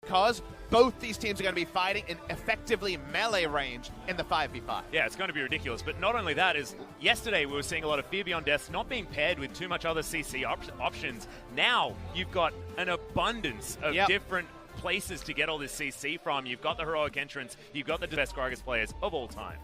because both these teams are going to be fighting in effectively melee range in the 5v5. Yeah, it's going to be ridiculous. But not only that, is yesterday we were seeing a lot of Fear Beyond Death not being paired with too much other CC options. Now you've got an abundance of different places to get all this CC from. You've got the heroic entrance. You've got the best Gragas players of all time.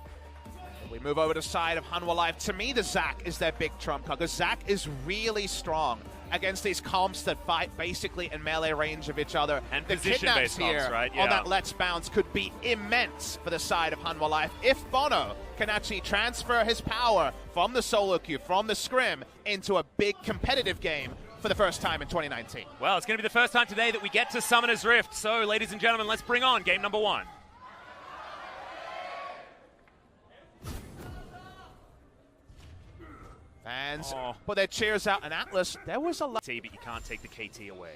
We move over to the side of Hanwha Life. To me, the Zac is their big trump card, because Zac is really strong against these comps that fight basically in melee range of each other. And the position-based kidnaps here right? on that Let's Bounce could be immense for the side of Hanwha Life if Bono can actually transfer his power from the solo queue, from the scrim, into a big competitive game for the first time in 2019. Well, it's going to be the first time today that we get to Summoner's Rift. So, ladies and gentlemen, let's bring on game number 1. Fans put their cheers out, and Atlas, there was a lot. But you can't take the KT away.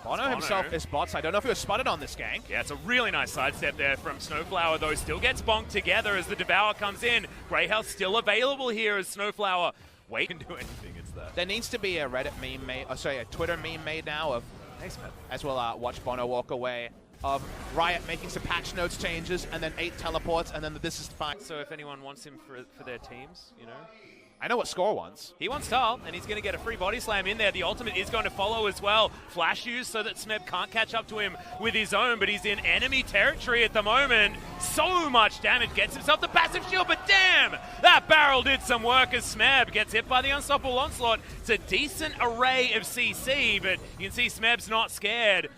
Bono himself is bots. I don't know if he was spotted on this gank. Yeah, it's a really nice sidestep there from Snowflower, though. Still gets bonked together as the Devour comes in. Grey Health still available here as Snowflower wait and do anything. It's that. There needs to be a Reddit meme made, a Twitter meme made now of, as we'll watch Bono walk away, of Riot making some patch notes changes, and then 8 teleports, and then this is fine. So if anyone wants him for their teams, you know. I know what Score wants. He wants Tal, and he's going to get a free body slam in there. The ultimate is going to follow as well. Flash use so that Smeb can't catch up to him with his own, but he's in enemy territory at the moment. So much damage, gets himself the passive shield, but damn! That barrel did some work as Smeb gets hit by the Unstoppable Onslaught. It's a decent array of CC, but you can see Smeb's not scared.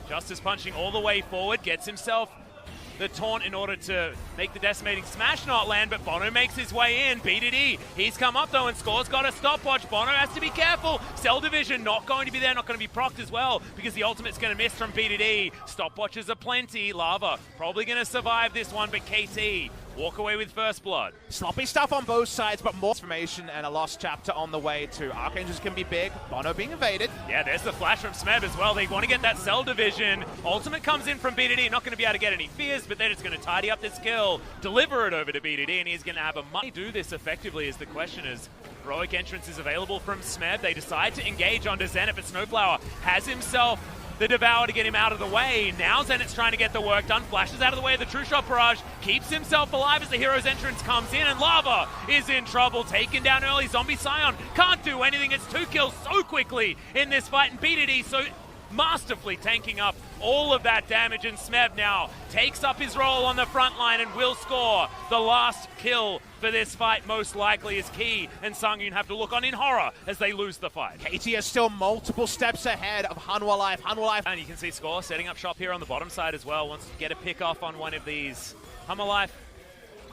Justice punching all the way forward, gets himself the taunt in order to make the decimating smash not land, but Bono makes his way in. BDD, he's come up though, and Score's got a stopwatch. Bono has to be careful. Cell Division not going to be there, not going to be procced as well, because the ultimate's going to miss from BDD. Stopwatches are plenty. Lava probably going to survive this one, but KT walk away with first blood. Sloppy stuff on both sides, but more information and a lost chapter on the way to Archangels can be big. Bono being evaded. Yeah, there's the flash from Smeb as well. They want to get that Cell Division. Ultimate comes in from BDD, not going to be able to get any fears, but they're just going to tidy up this kill, deliver it over to BDD, and he's going to have a money. Do this effectively is the question, as heroic entrance is available from Smeb. They decide to engage onto Zenit, but Snowflower has himself the Devour to get him out of the way. Now Zenit's trying to get the work done, flashes out of the way of the True Shot barrage, keeps himself alive as the hero's entrance comes in, and Lava is in trouble, taken down early. Zombie Scion can't do anything. It's 2 kills so quickly in this fight, and BDD so masterfully tanking up all of that damage, and Smeb now takes up his role on the front line and will score the last kill for this fight, most likely, as Key and Sungyun have to look on in horror as they lose the fight. KT is still multiple steps ahead of Hanwha Life. Hanwha Life. And you can see Score setting up shop here on the bottom side as well, wants to get a pick off on one of these Hanwha Life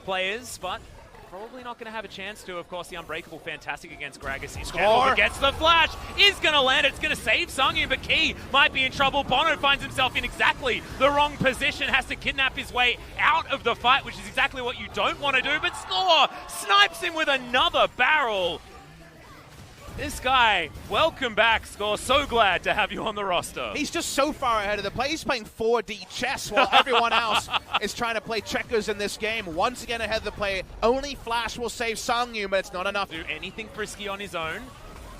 players, but probably not going to have a chance to. Of course, the Unbreakable, fantastic against Gragas. Score gets the flash, is going to land. It's going to save Sungyun, but Key might be in trouble. Bono finds himself in exactly the wrong position, has to kidnap his way out of the fight, which is exactly what you don't want to do, but Score snipes him with another barrel. This guy, welcome back, Score. So glad to have you on the roster. He's just so far ahead of the play. He's playing 4D chess while everyone else is trying to play checkers in this game. Once again ahead of the play. Only Flash will save Sungyun, but it's not enough. Do anything frisky on his own.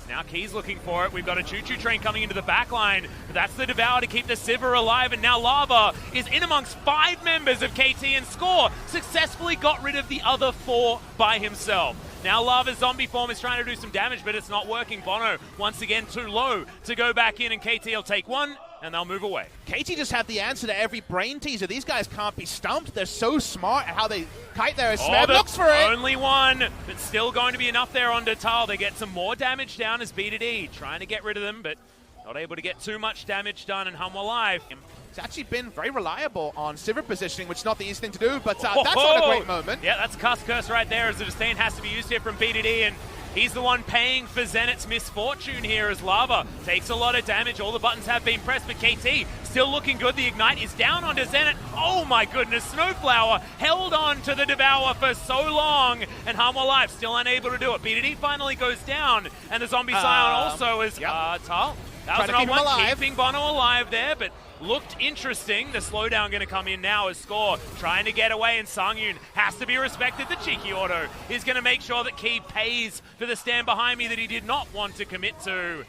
Now Key's looking for it. We've got a choo-choo train coming into the back line. That's the Devour to keep the Sivir alive, and now Lava is in amongst 5 members of KT, and Score successfully got rid of the other 4 by himself. Now Lava's zombie form is trying to do some damage, but it's not working. Bono, once again, too low to go back in, and KT will take 1, and they'll move away. KT just have the answer to every brain teaser. These guys can't be stumped. They're so smart at how they kite there. Smeb looks for it. Only 1, but still going to be enough there on Tal. They get some more damage down as B2D, trying to get rid of them, but not able to get too much damage done, and Hanwha Live. It's actually been very reliable on Sivir positioning, which is not the easy thing to do, but that's not a great moment. Yeah, that's a Cuss Curse right there, as the disdain has to be used here from BDD, and he's the one paying for Zenit's misfortune here as Lava takes a lot of damage. All the buttons have been pressed, but KT still looking good. The Ignite is down onto Zenit. Oh my goodness, Snowflower held on to the Devour for so long, and Hanwha Life still unable to do it. BDD finally goes down, and the Zombie Scion also is Tal. That was an one, keeping Bono alive there, but looked interesting. The slowdown going to come in now as Score trying to get away, and Sungyun has to be respected. The cheeky auto is going to make sure that Key pays for the stand behind me that he did not want to commit to.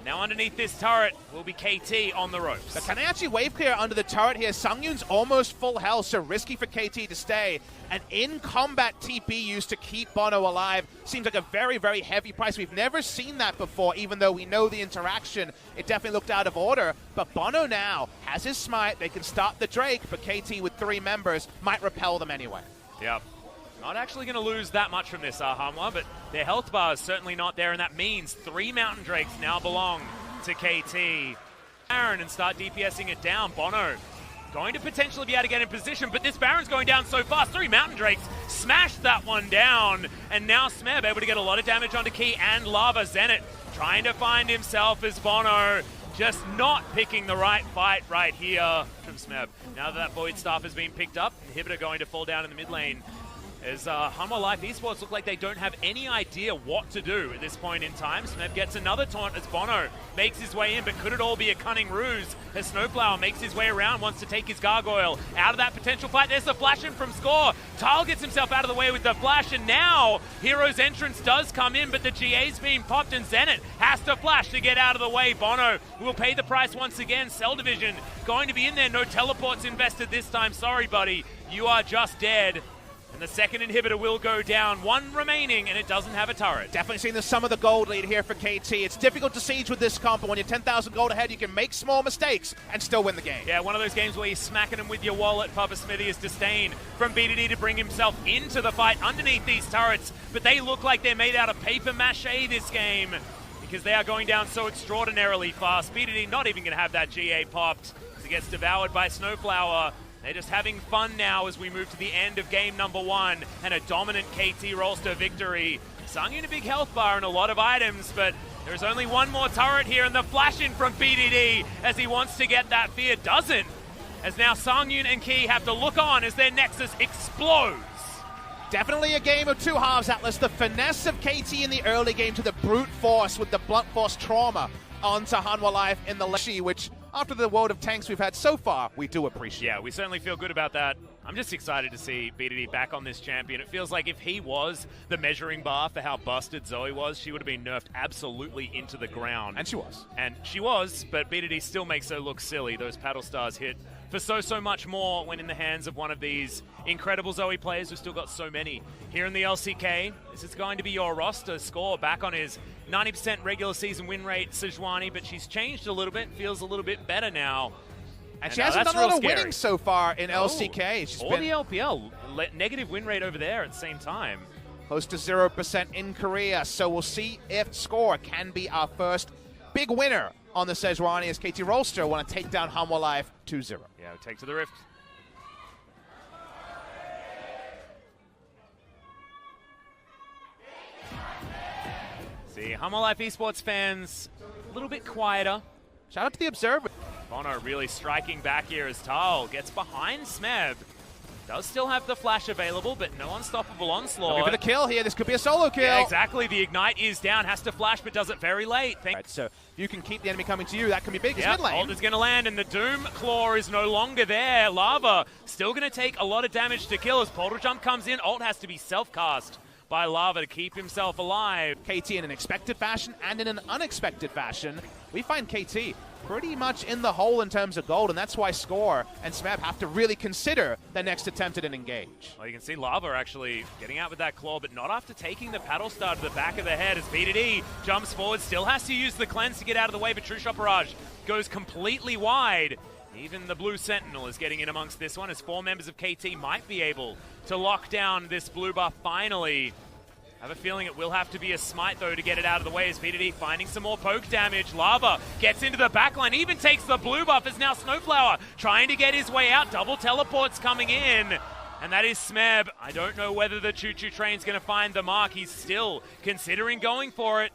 Now underneath this turret will be KT on the ropes. But can they actually wave clear under the turret here? Sungyun's almost full health, so risky for KT to stay. An in-combat TP used to keep Bono alive seems like a very, very heavy price. We've never seen that before, even though we know the interaction. It definitely looked out of order. But Bono now has his smite. They can stop the Drake, but KT with 3 members might repel them anyway. Yep. Not actually going to lose that much from this Hanwha, but their health bar is certainly not there, and that means 3 Mountain Drakes now belong to KT. Baron and start DPSing it down. Bono going to potentially be able to get in position, but this Baron's going down so fast. 3 Mountain Drakes smashed that one down, and now Smeb able to get a lot of damage onto Key and Lava. Zenit trying to find himself as Bono, just not picking the right fight right here from Smeb. Now that Void Staff has been picked up, Inhibitor going to fall down in the mid lane. As Hanwha Life Esports look like they don't have any idea what to do at this point in time. Smeb gets another taunt as Bono makes his way in, but could it all be a cunning ruse as Snowflower makes his way around, wants to take his Gargoyle out of that potential fight. There's the flash in from Score. Tile gets himself out of the way with the flash, and now Hero's entrance does come in, but the GA's being popped, and Zenit has to flash to get out of the way. Bono will pay the price once again. Cell Division going to be in there. No teleports invested this time. Sorry, buddy. You are just dead. And the second inhibitor will go down. 1 remaining, and it doesn't have a turret. Definitely seeing the sum of the gold lead here for KT. It's difficult to siege with this comp, but when you're 10,000 gold ahead, you can make small mistakes and still win the game. Yeah, one of those games where you're smacking him with your wallet. Papa Smithy is disdain from BDD to bring himself into the fight underneath these turrets, but they look like they're made out of paper mache this game because they are going down so extraordinarily fast. BDD not even going to have that GA popped as it gets devoured by Snowflower. They're just having fun now as we move to the end of game number 1 and a dominant KT roster victory. Sungyun a big health bar and a lot of items, but there's only 1 more turret here, and the flash in from BDD as he wants to get that fear doesn't. As now Sungyun and Key have to look on as their Nexus explodes. Definitely a game of 2 halves, Atlas. The finesse of KT in the early game to the brute force with the blunt force trauma onto Hanwha Life in the late, which after the world of tanks we've had so far, we do appreciate. Yeah, we certainly feel good about that. I'm just excited to see BDD back on this champion. It feels like if he was the measuring bar for how busted Zoe was, she would have been nerfed absolutely into the ground. And she was. And she was, but BDD still makes her look silly. Those paddle stars hit for so much more when in the hands of one of these incredible Zoe players who've still got so many. Here in the LCK, this is going to be your roster. Score back on his 90% regular season win rate, Sejuani, but she's changed a little bit, feels a little bit better now. And she hasn't done a lot of winning so far in LCK. She's or been the LPL, negative win rate over there at the same time. Close to 0% in Korea, so we'll see if Score can be our first big winner on the Sejuani as KT Rolster want to take down Hanwha Life 2-0. Yeah, take to the rift. See, Hanwha Life Esports fans, a little bit quieter. Shout out to the Observer. Bono really striking back here as Tal gets behind Smeb. Does still have the flash available, but no unstoppable onslaught. Looking for the kill here. This could be a solo kill. Yeah, exactly. The Ignite is down. Has to flash, but does it very late. Right, so if you can keep the enemy coming to you, that can be big. Yeah, mid lane. ult is going to land, and the Doom Claw is no longer there. Lava still going to take a lot of damage to kill as Portal Jump comes in. Ult has to be self-cast by Lava to keep himself alive. KT in an expected fashion and in an unexpected fashion. We find KT pretty much in the hole in terms of gold, and that's why Score and Smeb have to really consider their next attempt at an engage. Well, you can see Lava actually getting out with that claw, but not after taking the paddle star to the back of the head as BDD jumps forward, still has to use the cleanse to get out of the way, but True Shot Barrage goes completely wide. Even the Blue Sentinel is getting in amongst this one as 4 members of KT might be able to lock down this blue buff finally. I have a feeling it will have to be a smite, though, to get it out of the way as BDD finding some more poke damage. Lava gets into the backline, even takes the blue buff as now Snowflower trying to get his way out. Double teleports coming in. And that is Smeb. I don't know whether the choo-choo train's going to find the mark. He's still considering going for it.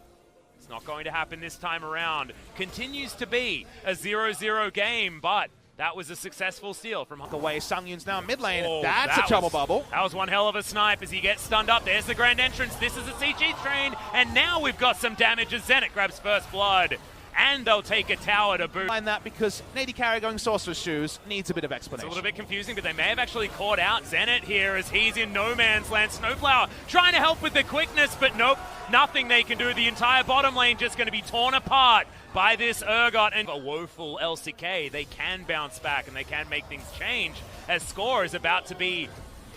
It's not going to happen this time around. Continues to be a 0-0 game, but that was a successful steal from away. Sungyun's now mid lane. Oh, That's a trouble bubble. That was one hell of a snipe as he gets stunned up. There's the grand entrance. This is a CG train, and now we've got some damage as Zenit grabs first blood. and they'll take a tower to boot. Find that because Nady carry going Sorcerer's Shoes needs a bit of It's explanation. a little bit confusing, but they may have actually caught out Zenit here as he's in no man's land. Snowflower trying to help with the quickness, but nope, nothing they can do. The entire bottom lane just going to be torn apart by this Urgot, and a woeful Lck. They can bounce back and they can make things change as Score is about to be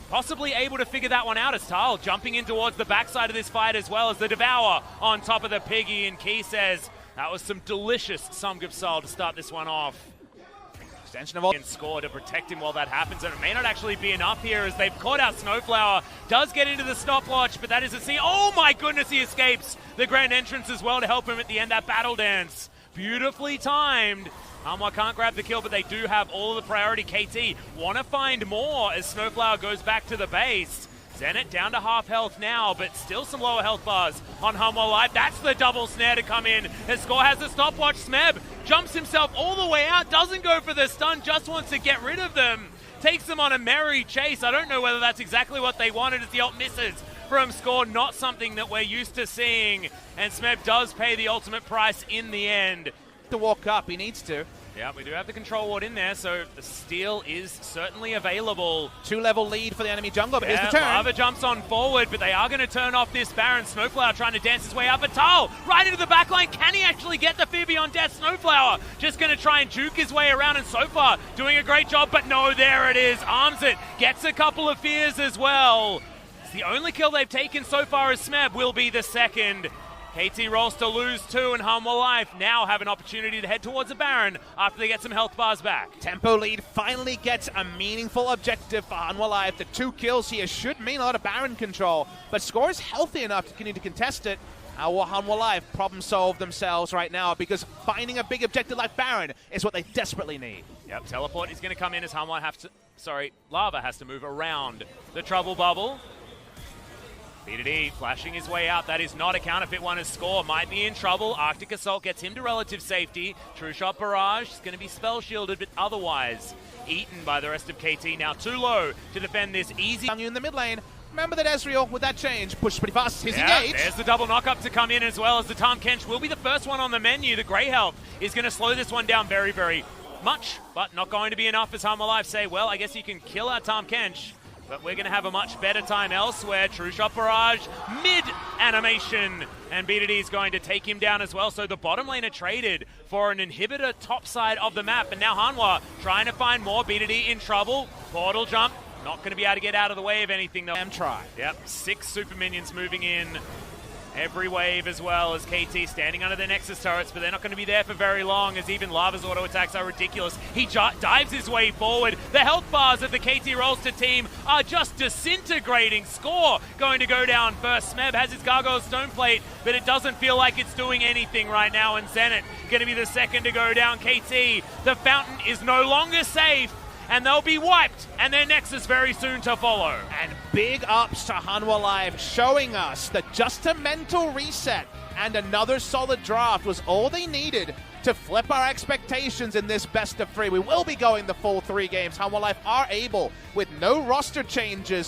possibly able to figure that one out as Tal jumping in towards the backside of this fight as well as the Devour on top of the Piggy, and Key says that was some delicious Samgyeopsal to start this one off. Extension of all. And Score to protect him while that happens, and it may not actually be enough here as they've caught out Snowflower. Does get into the stopwatch, but that is a C. Oh my goodness, he escapes the grand entrance as well to help him at the end. That battle dance, beautifully timed. Hanwha can't grab the kill, but they do have all of the priority. KT want to find more as Snowflower goes back to the base. Zenit down to half health now, but still some lower health bars on Hanwha Live. That's the double snare to come in. His Score has the stopwatch. Smeb jumps himself all the way out, doesn't go for the stun, just wants to get rid of them. Takes them on a merry chase. I don't know whether that's exactly what they wanted as the ult misses from Score. Not something that we're used to seeing. And Smeb does pay the ultimate price in the end. To walk up, he needs to. Yeah, we do have the control ward in there, so the steal is certainly available. 2-level lead for the enemy jungler, but here's the turn. Lava jumps on forward, but they are going to turn off this Baron. Snowflower trying to dance his way up. Vital right into the backline. Can he actually get the fear beyond death? Snowflower just going to try and juke his way around, and so far doing a great job, but no, there it is. Arms it, gets a couple of fears as well. It's the only kill they've taken so far as Smeb will be the second. KT rolls to lose 2, and Hanwha Life now have an opportunity to head towards the Baron after they get some health bars back. Tempo lead finally gets a meaningful objective for Hanwha Life. The 2 kills here should mean a lot of Baron control, but Score is healthy enough to continue to contest it. How will Hanwha Life problem solve themselves right now? Because finding a big objective like Baron is what they desperately need. Yep, teleport is going to come in as Hanwha Lava has to move around the trouble bubble. BDD flashing his way out. That is not a counterfeit one as Score might be in trouble. Arctic Assault gets him to relative safety. True Shot Barrage is going to be spell shielded, but otherwise eaten by the rest of KT. Now too low to defend this easy. You in the mid lane. Remember that Ezreal, with that change, pushed pretty fast. He's yeah, engaged. There's the double knock-up to come in as well as the Tahm Kench will be the first one on the menu. The Grey Health is going to slow this one down very, very much, but not going to be enough as Hanwha Life say, well, I guess you can kill our Tahm Kench, but we're going to have a much better time elsewhere. True Shot Barrage, mid-animation, and BDD is going to take him down as well. So the bottom lane are traded for an inhibitor top side of the map, and now Hanwha trying to find more. BDD in trouble. Portal jump, not going to be able to get out of the way of anything though. Try. Yep, 6 super minions moving in. Every wave as well as KT standing under the Nexus turrets, but they're not going to be there for very long as even Lava's auto attacks are ridiculous. He dives his way forward. The health bars of the KT rolls to team are just disintegrating. Score going to go down first. Smeb has his Gargoyle Stone Plate, but it doesn't feel like it's doing anything right now, and Zenit going to be the second to go down. KT, the fountain is no longer safe, and they'll be wiped, and their Nexus very soon to follow. And big ups to Hanwha Live, showing us that just a mental reset and another solid draft was all they needed to flip our expectations in this best of 3. We will be going the full 3 games. Hanwha Live are able, with no roster changes,